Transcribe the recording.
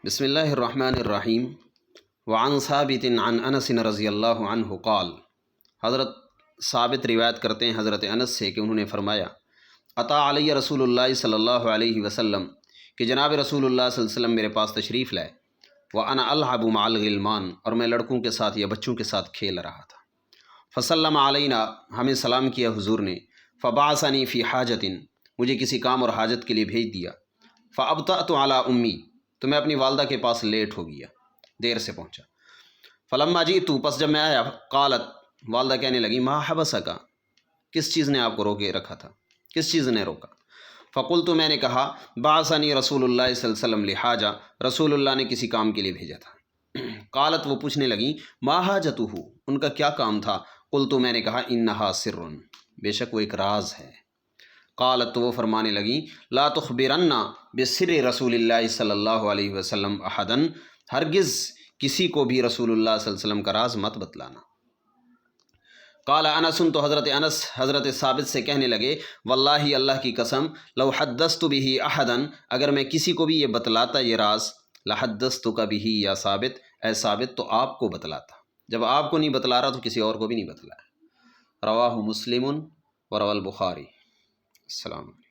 بسم اللہ الرحمن الرحیم وعن ثابت عن انس رضی اللہ عنہ قال، حضرت ثابت روایت کرتے ہیں حضرت انس سے کہ انہوں نے فرمایا، عطا علی رسول اللہ صلی اللہ علیہ وسلم کہ جناب رسول اللہ صلی اللہ علیہ وسلم میرے پاس تشریف لائے، وَأَنَا أَلْعَبُ مَعَ الْغِلْمَانِ اور میں لڑکوں کے ساتھ یا بچوں کے ساتھ کھیل رہا تھا۔ فسلم علینا ہمیں سلام کیا حضور نے، فبعثنی فی حاجت مجھے کسی کام اور حاجت کے لیے بھیج دیا، فابطأت علی امی تو میں اپنی والدہ کے پاس لیٹ ہو گیا، دیر سے پہنچا۔ فلما جئت پس جب میں آیا، قالت والدہ کہنے لگی، ما حبسک کس چیز نے آپ کو روکے رکھا تھا، کس چیز نے روکا؟ فقلت میں نے کہا، بعثنی رسول اللہ صلی اللہ علیہ وسلم لحاجہ رسول اللہ نے کسی کام کے لیے بھیجا تھا۔ قالت وہ پوچھنے لگیں، ما حاجتہ ان کا کیا کام تھا؟ قلت میں نے کہا، انہا سر بے شک وہ ایک راز ہے۔ قالت تو وہ فرمانے لگیں، لا تخبرن بسر رسول اللہ صلی اللہ علیہ وسلم احدا ہرگز کسی کو بھی رسول اللہ صلی اللہ علیہ وسلم کا راز مت بتلانا۔ قال انس تو حضرت انس حضرت ثابت سے کہنے لگے، واللہ اللہ کی قسم، لو حدثت به احدا اگر میں کسی کو بھی یہ بتلاتا یہ راز، لحدثتک به یا ثابت اے ثابت تو آپ کو بتلاتا، جب آپ کو نہیں بتلا رہا تو کسی اور کو بھی نہیں بتلایا۔ رواہ مسلم و روى البخاری۔ السلام علیکم۔